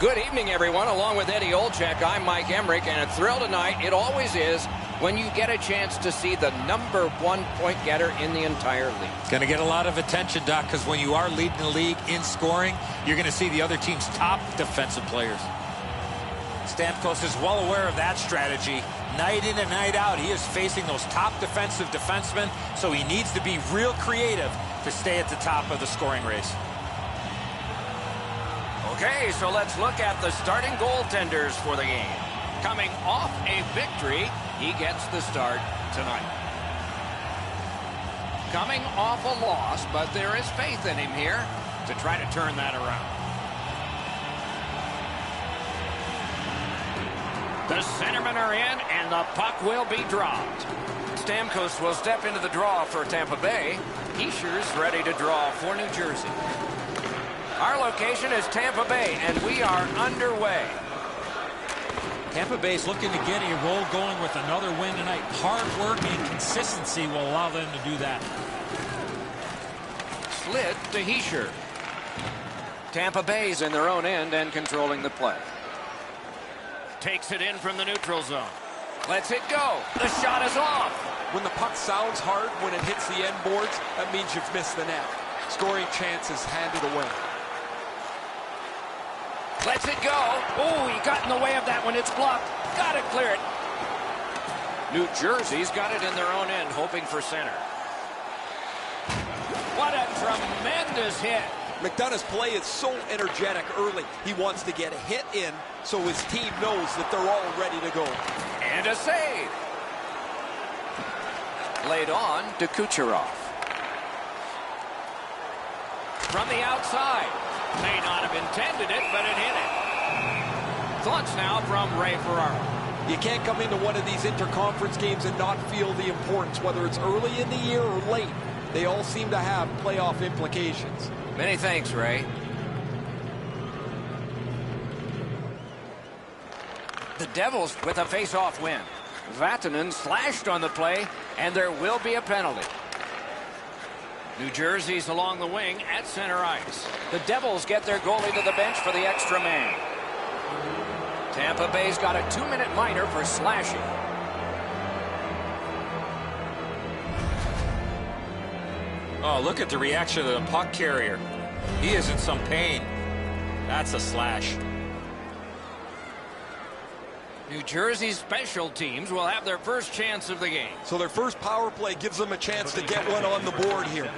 Good evening, everyone. Along with Eddie Olczyk, I'm Mike Emmerich, and a thrill tonight, it always is, when you get a chance to see the #1 point getter in the entire league. Going to get a lot of attention, Doc, because when you are leading the league in scoring, you're going to see the other team's top defensive players. Stamkos is well aware of that strategy. Night in and night out, he is facing those top defensive defensemen, so he needs to be real creative to stay at the top of the scoring race. Okay, so let's look at the starting goaltenders for the game. Coming off a victory, he gets the start tonight. Coming off a loss, but there is faith in him here to try to turn that around. The centermen are in, and the puck will be dropped. Stamkos will step into the draw for Tampa Bay. Hischier's ready to draw for New Jersey. Our location is Tampa Bay, and we are underway. Tampa Bay's looking to get a roll going with another win tonight. Hard work and consistency will allow them to do that. Slid to Hischier. Tampa Bay's in their own end and controlling the play. Takes it in from the neutral zone. Lets it go. The shot is off. When the puck sounds hard, when it hits the end boards, that means you've missed the net. Scoring chances handed away. Lets it go. Oh, he got in the way of that one. It's blocked. Got to clear it. New Jersey's got it in their own end, hoping for center. What a tremendous hit. McDonough's play is so energetic early. He wants to get a hit in so his team knows that they're all ready to go. And a save. Laid on to Kucherov. From the outside. May not have intended it, but it hit it. Thoughts now from Ray Ferraro. You can't come into one of these interconference games and not feel the importance, whether it's early in the year or late. They all seem to have playoff implications. Many thanks, Ray. The Devils with a face-off win. Vatanen slashed on the play, and there will be a penalty. New Jersey's along the wing at center ice. The Devils get their goalie to the bench for the extra man. Tampa Bay's got a 2-minute minor for slashing. Oh, look at the reaction of the puck carrier. He is in some pain. That's a slash. New Jersey's special teams will have their first chance of the game. So their first power play gives them a chance to get one on the board here.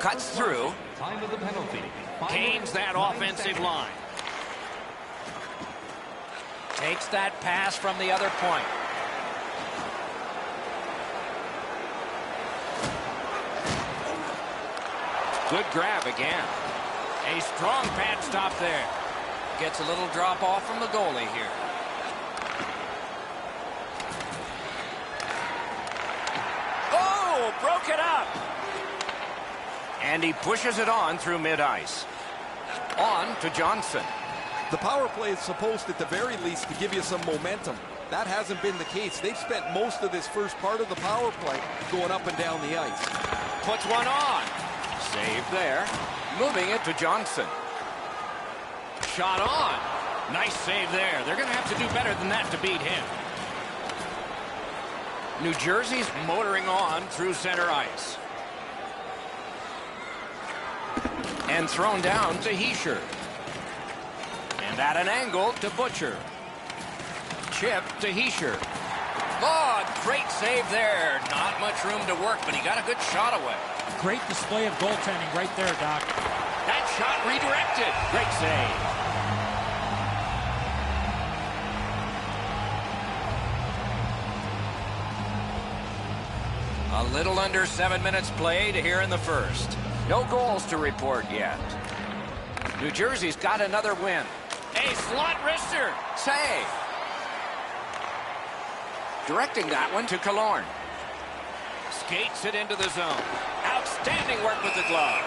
Cuts through. Gains that offensive line. Takes that pass from the other point. Good grab again. A strong pad stop there. Gets a little drop off from the goalie here. Oh, broke it up. And he pushes it on through mid-ice. On to Johnson. The power play is supposed, at the very least, to give you some momentum. That hasn't been the case. They've spent most of this first part of the power play going up and down the ice. Puts one on. Save there. Moving it to Johnson. Shot on. Nice save there. They're going to have to do better than that to beat him. New Jersey's motoring on through center ice. And thrown down to Hischier. And at an angle to Butcher. Chip to Hischier. Oh, great save there. Not much room to work, but he got a good shot away. Great display of goaltending right there, Doc. That shot redirected. Great save. A little under 7 minutes played here in the first. No goals to report yet. New Jersey's got another win. A slot wrister. Save. Directing that one to Killorn. Skates it into the zone. Outstanding work with the glove.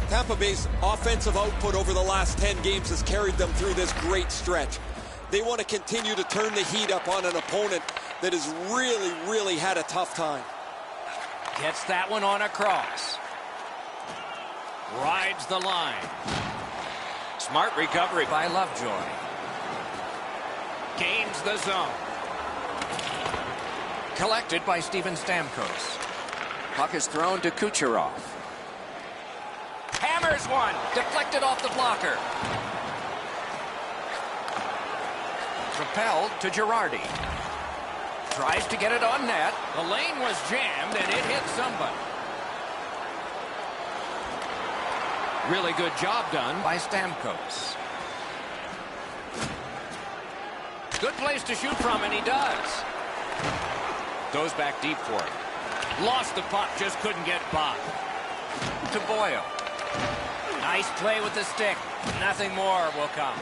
Tampa Bay's offensive output over the last 10 games has carried them through this great stretch. They want to continue to turn the heat up on an opponent that has really, really had a tough time. Gets that one on across. Rides the line. Smart recovery by Lovejoy. Gains the zone. Collected by Steven Stamkos. Puck is thrown to Kucherov. Hammers one. Deflected off the blocker. Propelled to Girardi. Tries to get it on net. The lane was jammed and it hit somebody. Really good job done by Stamkos. Good place to shoot from, and he does. Goes back deep for it. Lost the puck, just couldn't get by. To Boyle. Nice play with the stick. Nothing more will come.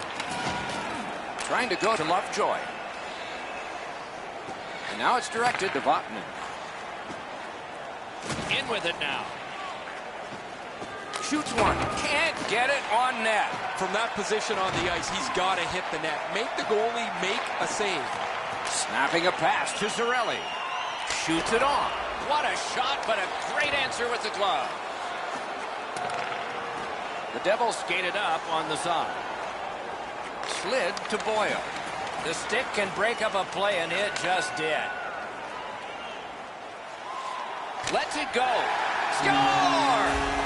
Trying to go to Lovejoy. And now it's directed to Vatanen. In with it now. Shoots one. Can't get it on net. From that position on the ice, he's got to hit the net. Make the goalie make a save. Snapping a pass to Zarelli. Shoots it on. What a shot, but a great answer with the glove. The Devils skated up on the side. Slid to Boyle. The stick can break up a play, and it just did. Lets it go. Score!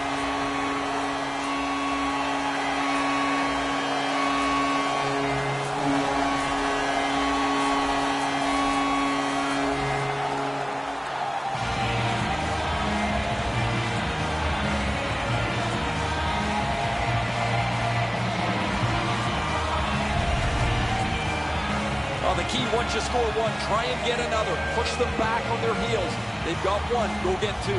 The key, once you score one, try and get another. Push them back on their heels. They've got one, go get two.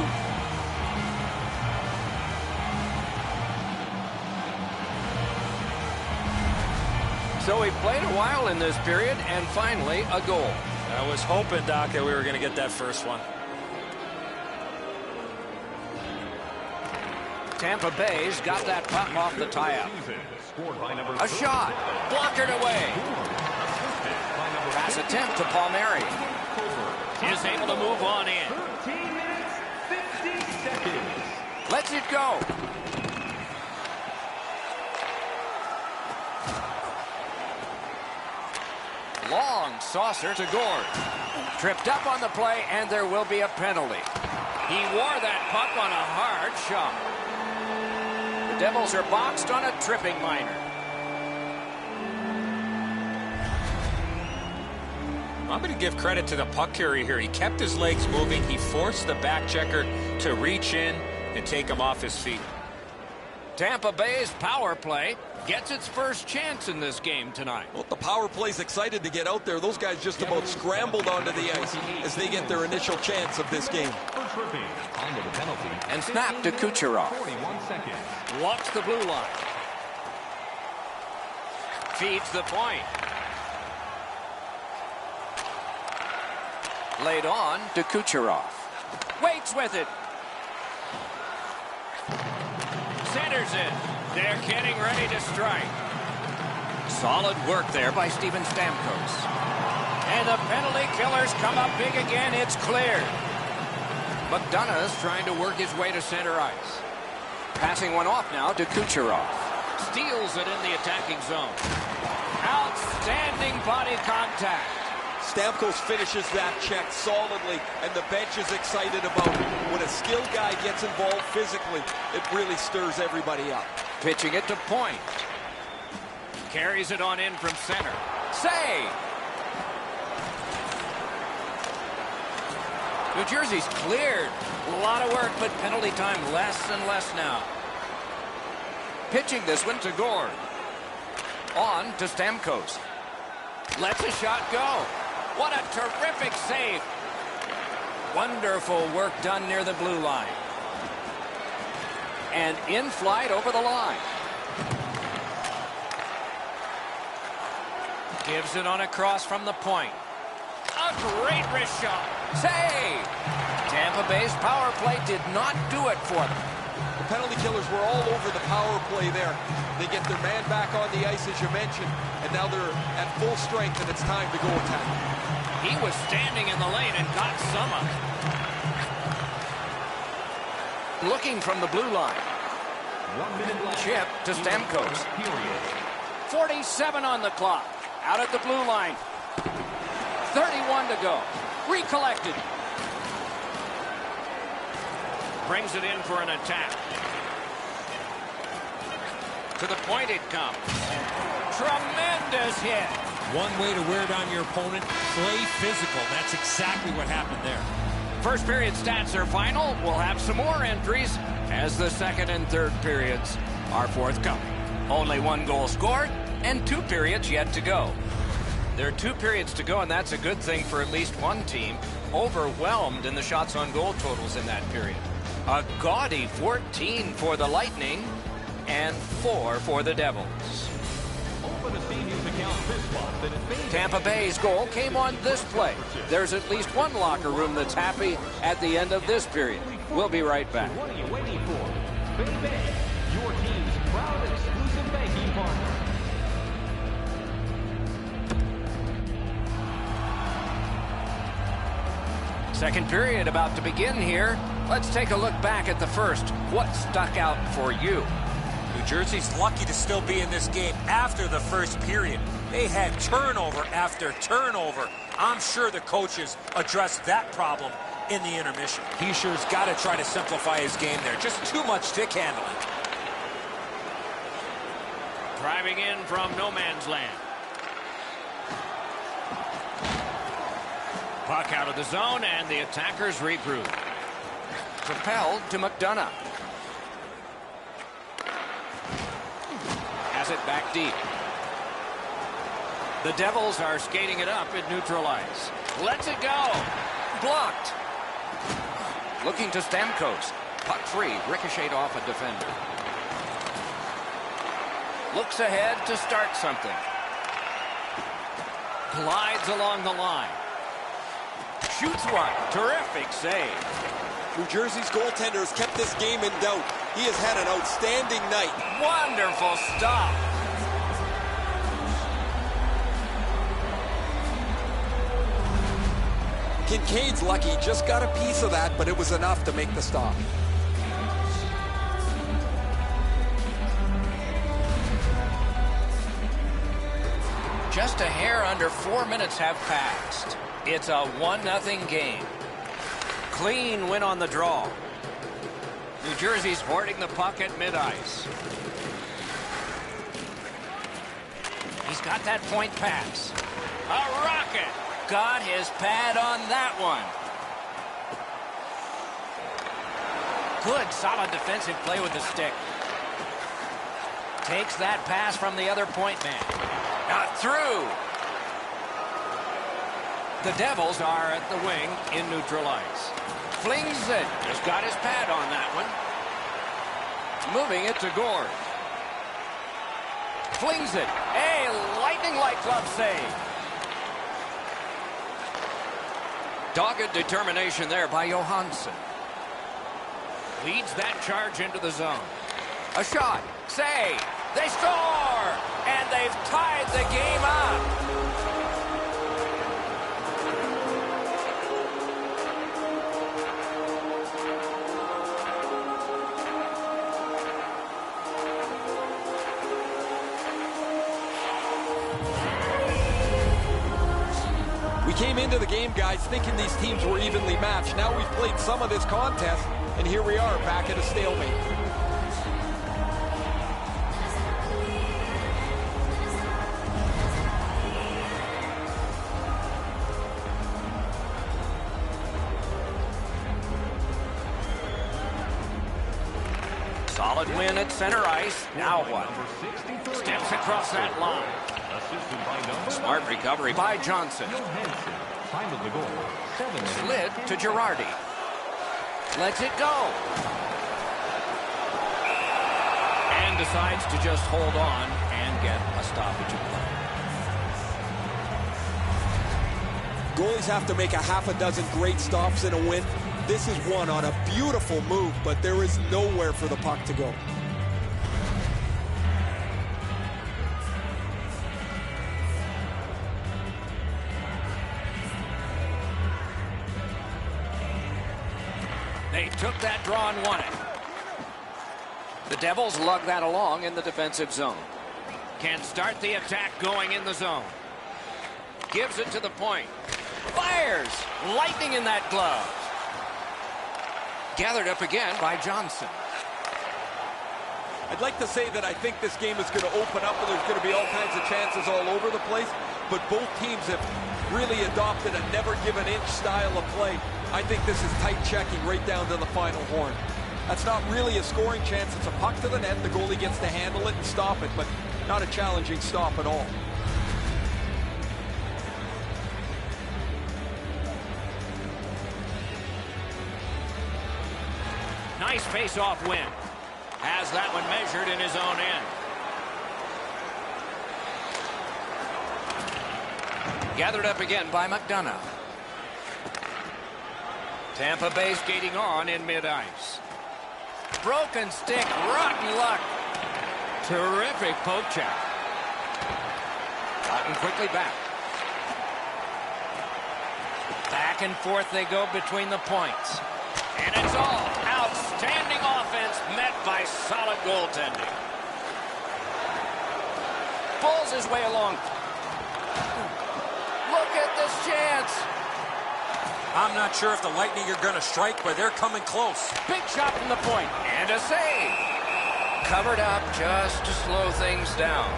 So he played a while in this period, and finally a goal. I was hoping, Doc, that we were going to get that first one. Tampa Bay's got that puck off the tie-up. A shot. Blockered away. Pass attempt to Palmieri. Is able to move on in. 13 minutes, 50 seconds. Lets it go. Long saucer to Gord. Tripped up on the play, and there will be a penalty. He wore that puck on a hard shot. The Devils are boxed on a tripping minor. I'm going to give credit to the puck carrier here. He kept his legs moving. He forced the back checker to reach in and take him off his feet. Tampa Bay's power play gets its first chance in this game tonight. Well, the power play's excited to get out there. Those guys just about scrambled onto the ice as they get their initial chance of this game. And snap to Kucherov. 41 seconds. Walks the blue line. Feeds the point. Laid on to Kucherov. Waits with it. Centers it. They're getting ready to strike. Solid work there by Steven Stamkos. And the penalty killers come up big again. It's cleared. McDonough's trying to work his way to center ice. Passing one off now to Kucherov. Steals it in the attacking zone. Outstanding body contact. Stamkos finishes that check solidly, and the bench is excited about it. When a skilled guy gets involved physically, it really stirs everybody up. Pitching it to point. Carries it on in from center. Save! New Jersey's cleared. A lot of work, but penalty time less and less now. Pitching this one to Gord. On to Stamkos. Lets a shot go. What a terrific save. Wonderful work done near the blue line. And in flight over the line. Gives it on across from the point. A great wrist shot. Save! Tampa Bay's power play did not do it for them. penalty killers were all over the power play there. They get their man back on the ice, as you mentioned, and now they're at full strength, and it's time to go attack. He was standing in the lane and got some of it. Looking from the blue line. 1 minute left. Chip to Stamkos. Period. 47 on the clock. Out at the blue line. 31 to go. Recollected. Brings it in for an attack. To the point it comes. Tremendous hit. One way to wear down your opponent, play physical. That's exactly what happened there. First period stats are final. We'll have some more entries as the second and third periods are forthcoming. Only 1 goal scored and 2 periods yet to go. There are 2 periods to go, and that's a good thing for at least one team. Overwhelmed in the shots on goal totals in that period. A gaudy 14 for the Lightning and 4 for the Devils. Open a seniors account this month and fade. Tampa Bay's goal came on this play. There's at least one locker room that's happy at the end of this period. We'll be right back. What are you waiting for? Bay, your team's proud exclusive banking partner. Second period about to begin here. Let's take a look back at the first. What stuck out for you? New Jersey's lucky to still be in this game after the first period. They had turnover after turnover. I'm sure the coaches addressed that problem in the intermission. He sure's got to try to simplify his game there. Just too much stick handling. Driving in from no man's land. Puck out of the zone, and the attackers regroup. Propelled to McDonough. Has it back deep. The Devils are skating it up at neutral ice. Lets it go. Blocked. Looking to Stamkos. Puck free. Ricocheted off a defender. Looks ahead to start something. Glides along the line. Shoots one. Terrific save. New Jersey's goaltender has kept this game in doubt. He has had an outstanding night. Wonderful stop. Kincaid's lucky, just got a piece of that, but it was enough to make the stop. Just a hair under 4 minutes have passed. It's a 1-0 game. Clean win on the draw. New Jersey's hoarding the puck at mid-ice. He's got that point pass. A rocket. Got his pad on that one. Good, solid defensive play with the stick. Takes that pass from the other point man. Not through. The Devils are at the wing in neutral ice. Flings it. Just got his pad on that one. Moving it to Gord. Flings it. A lightning light glove save. Dogged determination there by Johansson. Leads that charge into the zone. A shot. Save. They score! And they've tied the game up. We came into the game, guys, thinking these teams were evenly matched. Now we've played some of this contest, and here we are back at a stalemate. Solid win at center ice. Now what? Steps across that line. Smart recovery by Johnson. Time of the goal, 7 minutes. Slid to Girardi. Lets it go. And decides to just hold on and get a stoppage of play. Goalies have to make a half a dozen great stops in a win. This is one on a beautiful move, but there is nowhere for the puck to go. They took that draw and won it. The Devils lug that along in the defensive zone. Can start the attack going in the zone. Gives it to the point. Fires! Lightning in that glove. Gathered up again by Johnson. I'd like to say that I think this game is going to open up and there's going to be all kinds of chances all over the place, but both teams have really adopted a never give an inch style of play. I think this is tight checking right down to the final horn. That's not really a scoring chance. It's a puck to the net. The goalie gets to handle it and stop it, but not a challenging stop at all. Nice face-off win. Has that one measured in his own end. Gathered up again by McDonough. Tampa Bay skating on in mid-ice. Broken stick, rotten luck. Terrific poke check. Gotten quickly back. Back and forth they go between the points. And it's all outstanding offense met by solid goaltending. Pulls his way along. Look at this chance. I'm not sure if the Lightning are going to strike, but they're coming close. Big shot from the point. And a save. Covered up just to slow things down.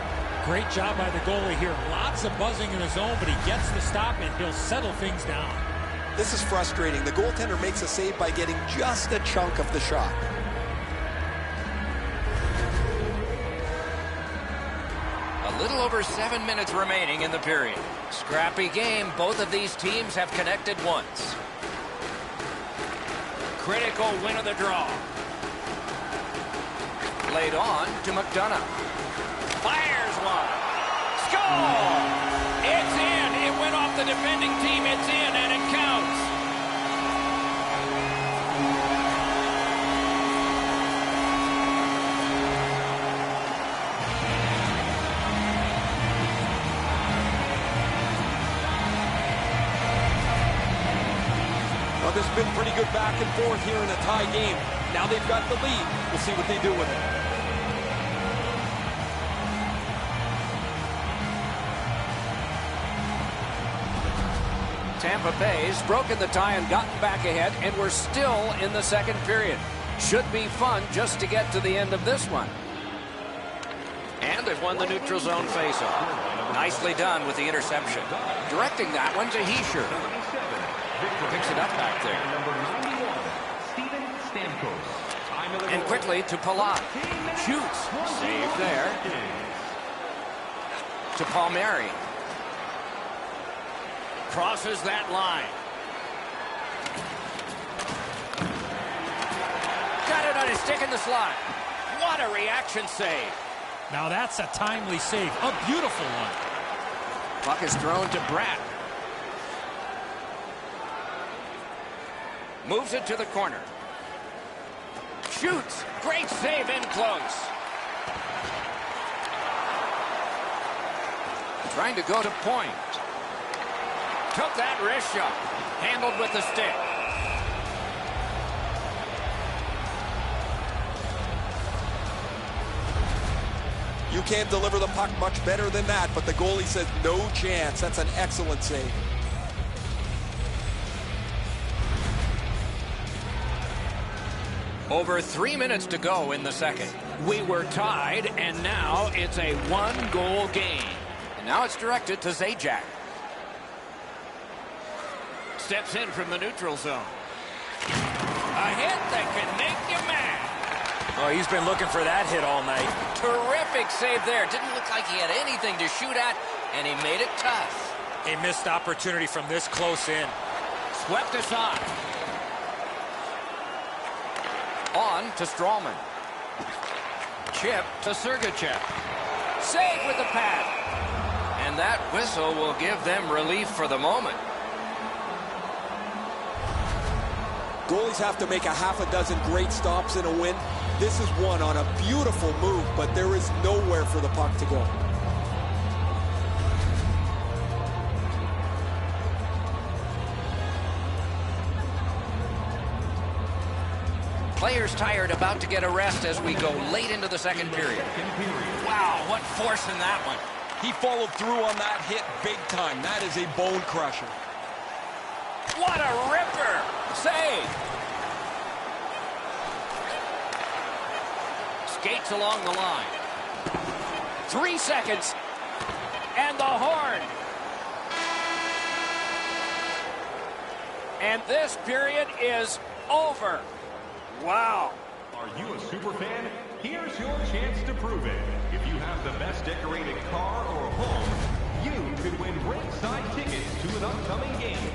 Great job by the goalie here. Lots of buzzing in his zone, but he gets the stop and he'll settle things down. This is frustrating. The goaltender makes a save by getting just a chunk of the shot. A little over 7 minutes remaining in the period. Scrappy game. Both of these teams have connected once. Critical win of the draw. Laid on to McDonough. Fires one. Score! It's in. It went off the defending team. It's in, and it counts. Well, there's been pretty good back and forth here in a tie game. Now they've got the lead. We'll see what they do with it. Tampa Bay's broken the tie and gotten back ahead, and we're still in the second period. Should be fun just to get to the end of this one. And they've won the neutral zone faceoff. Nicely done with the interception. Directing that one to Heischer. Picks it up back there. And quickly to Palat. Shoots. Save there. To Palmieri. Crosses that line. Got it on his stick in the slot. What a reaction save. Now that's a timely save. A beautiful one. Puck is thrown to Bratt. Moves it to the corner. Shoots. Great save in close. Trying to go to point. Took that wrist shot. Handled with the stick. You can't deliver the puck much better than that, but the goalie says no chance. That's an excellent save. Over 3 minutes to go in the second. We were tied, and now it's a one-goal game. And now it's directed to Zajac. Steps in from the neutral zone. A hit that can make you mad. Oh, he's been looking for that hit all night. Terrific save there. Didn't look like he had anything to shoot at, and he made it tough. A missed opportunity from this close in. Swept aside. On to Strawman. Chip to Sergachev. Save with the pad. And that whistle will give them relief for the moment. Goalies have to make a half a dozen great stops in a win. This is one on a beautiful move, but there is nowhere for the puck to go. Players tired, about to get a rest as we go late into the second period. Wow, what force in that one. He followed through on that hit big time. That is a bone crusher. What a ripper! Save! Skates along the line. 3 seconds. And the horn. And this period is over. Wow. Are you a super fan? Here's your chance to prove it. If you have the best decorated car or home, you could win ringside tickets to an upcoming game.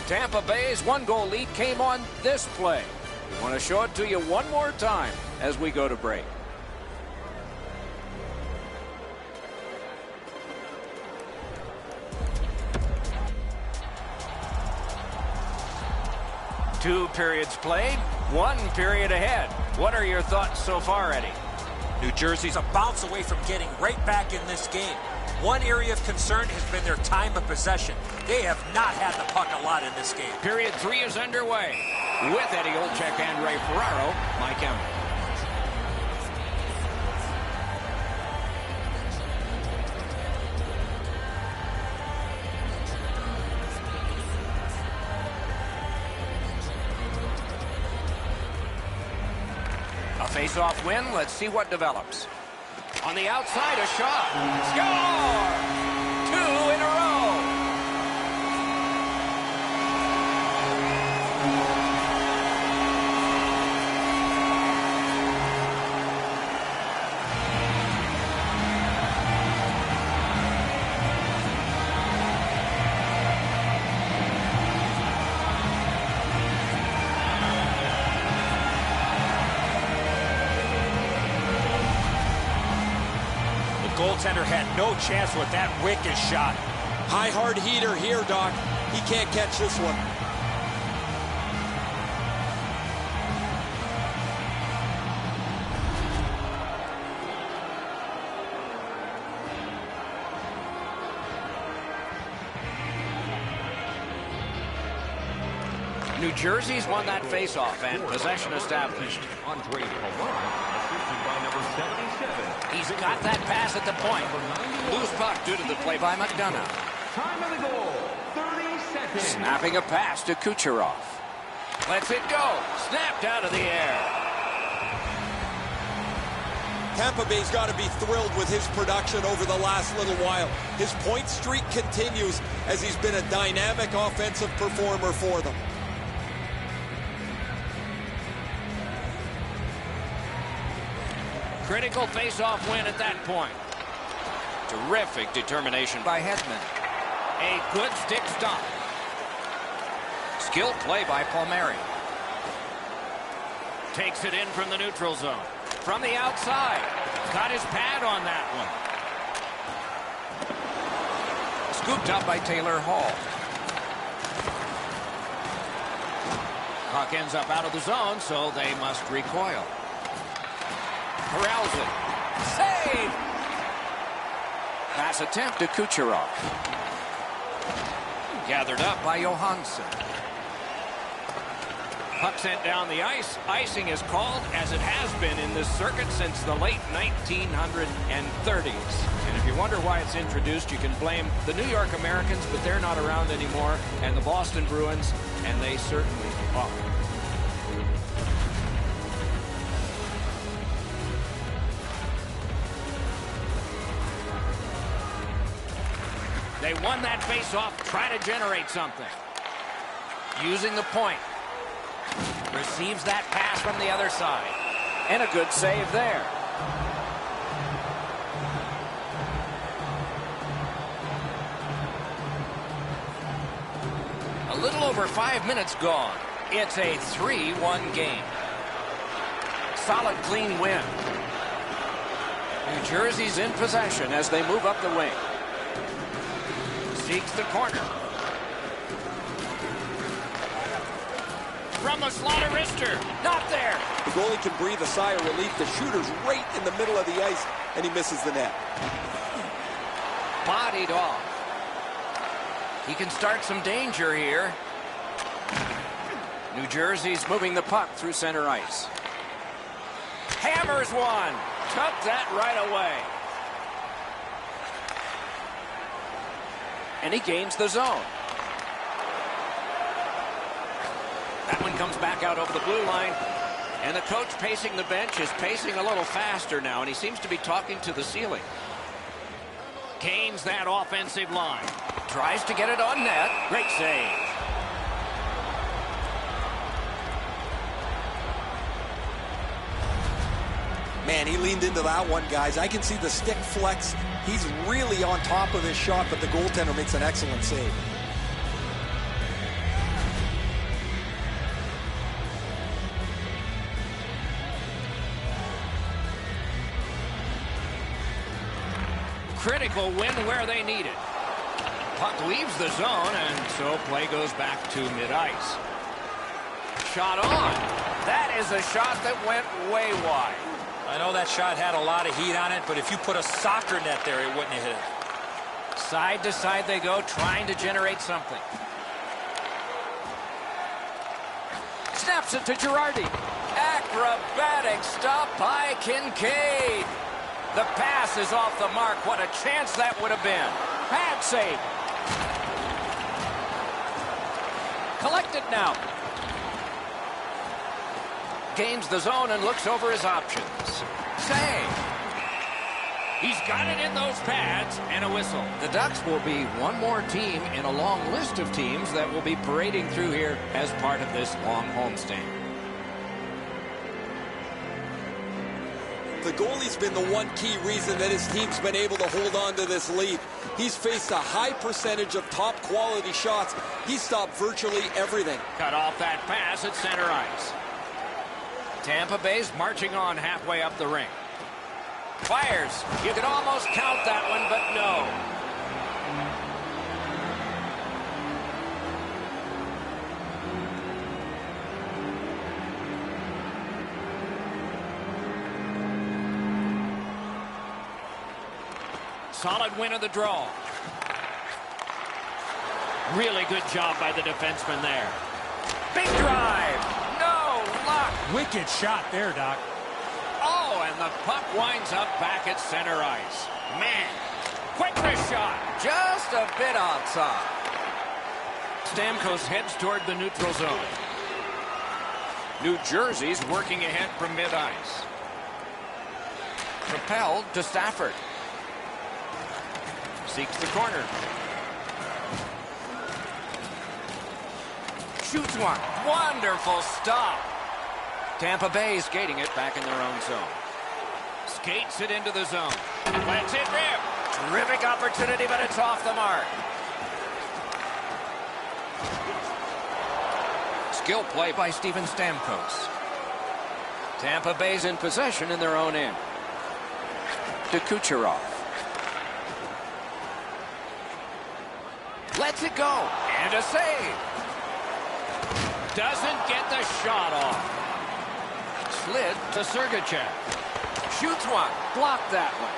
Tampa Bay's 1-goal lead came on this play. We want to show it to you one more time as we go to break. Two periods played, 1 period ahead. What are your thoughts so far, Eddie? New Jersey's a bounce away from getting right back in this game. One area of concern has been their time of possession. They have not had the puck a lot in this game. Period 3 is underway. With Eddie Olczyk and Ray Ferraro, Mike Emmer. A face-off win. Let's see what develops. On the outside, a shot. Score! 2 in a row. Goaltender had no chance with that wicked shot. High hard heater here, Doc. He can't catch this one. New Jersey's won that face-off and possession established. Andre Paloma, assisted by number 77. He's got that pass at the point. Loose puck due to the play by McDonough. Time of the goal, 30 seconds. Snapping a pass to Kucherov. Lets it go. Snapped out of the air. Tampa Bay's got to be thrilled with his production over the last little while. His point streak continues as he's been a dynamic offensive performer for them. Critical face-off win at that point. Terrific determination by Hedman. A good stick stop. Skilled play by Palmieri. Takes it in from the neutral zone. From the outside. Got his pad on that one. Scooped up by Taylor Hall. Puck ends up out of the zone, so they must recoil. Corrals it. Save! Pass attempt to Kucherov. Gathered up by Johansson. Puck sent down the ice. Icing is called, as it has been in this circuit since the late 1930s. And if you wonder why it's introduced, you can blame the New York Americans, but they're not around anymore, and the Boston Bruins, and they certainly are. They won that face-off, try to generate something. Using the point. Receives that pass from the other side. And a good save there. A little over 5 minutes gone. It's a 3-1 game. Solid, clean win. New Jersey's in possession as they move up the wing. Seeks the corner. from the slaughter wrister. Not there. The goalie can breathe a sigh of relief. The shooter's right in the middle of the ice, and he misses the net. Bodied off. He can start some danger here. New Jersey's moving the puck through center ice. Hammers one. Took that right away. And he gains the zone. That one comes back out over the blue line. And the coach pacing the bench is pacing a little faster now, and he seems to be talking to the ceiling. Gains that offensive line. Tries to get it on net. Great save. Man, he leaned into that one, guys. I can see the stick flex. He's really on top of his shot, but the goaltender makes an excellent save. Critical win where they need it. Puck leaves the zone, and so play goes back to mid-ice. Shot on. That is a shot that went way wide. I know that shot had a lot of heat on it, but if you put a soccer net there, it wouldn't have hit it. Side to side they go, trying to generate something. Snaps it to Girardi. Acrobatic stop by Kincaid. The pass is off the mark. What a chance that would have been. Bad save. Collected now. Gains the zone and looks over his options. Save. He's got it in those pads, and a whistle. The Ducks will be one more team in a long list of teams that will be parading through here as part of this long homestand. The goalie's been the one key reason that his team's been able to hold on to this lead. He's faced a high percentage of top quality shots. He's stopped virtually everything. Cut off that pass at center ice. Tampa Bay's marching on halfway up the rink. Fires. You could almost count that one, but no. Solid win of the draw. Really good job by the defenseman there. Big drive. No luck. Wicked shot there, Doc. Oh, and the puck winds up back at center ice. Man, quick wrist shot. Just a bit outside. Stamkos heads toward the neutral zone. New Jersey's working ahead from mid-ice. Propelled to Stafford. Seeks the corner. Shoots one. Wonderful stop. Tampa Bay skating it back in their own zone. Skates it into the zone. Plants it rim. Terrific opportunity, but it's off the mark. Skill play by Steven Stamkos. Tampa Bay's in possession in their own end. To Kucherov. Lets it go. And a save. Doesn't get the shot off. Slid to Sergachev. Shoots one. Blocked that one.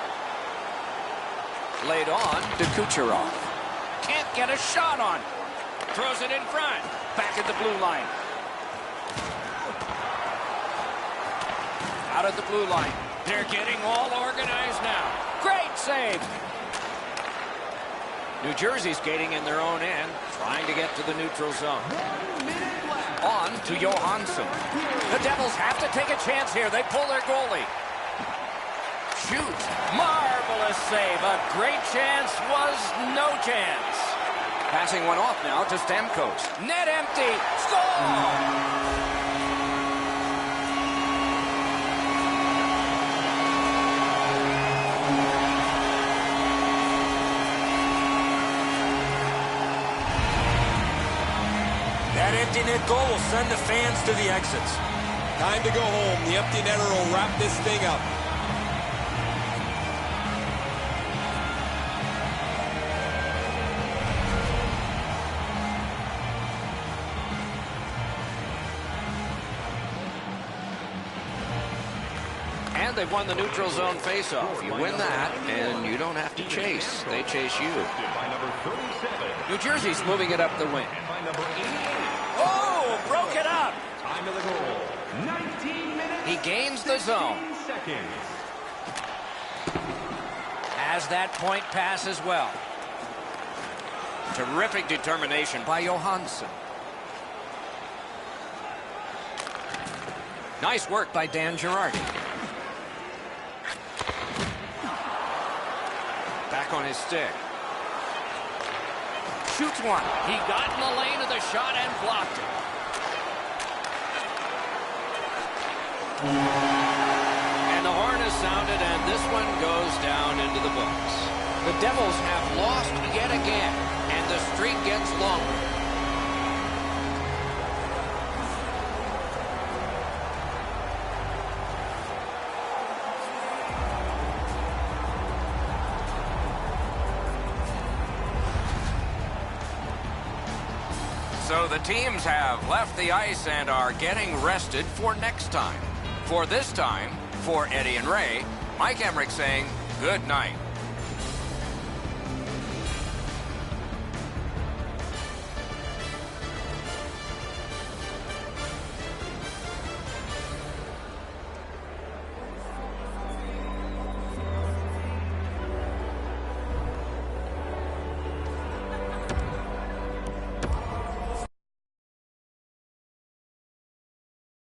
Laid on to Kucherov. Can't get a shot on. Throws it in front. Back at the blue line. Out at the blue line. They're getting all organized now. Great save. New Jersey skating in their own end, trying to get to the neutral zone. On to Johansson. The Devils have to take a chance here. They pull their goalie. Shoots. Marvelous save. A great chance was no chance. Passing one off now to Stamkos. Net empty. Score! That empty net goal will send the fans to the exits. Time to go home. The empty netter will wrap this thing up. And they've won the neutral zone faceoff. You win that, and you don't have to chase. They chase you. New Jersey's moving it up the wing. Oh, broke it up. Time of the goal, 19 minutes. He gains the zone. Seconds. Has that point pass as well. Terrific determination by Johansson. Nice work by Dan Girardi. Back on his stick. Shoots one. He got in the lane of the shot and blocked it. And the horn is sounded, and this one goes down into the books. The Devils have lost yet again, and the streak gets longer. So the teams have left the ice and are getting rested for next time. For this time, for Eddie and Ray, Mike Emmerich saying good night.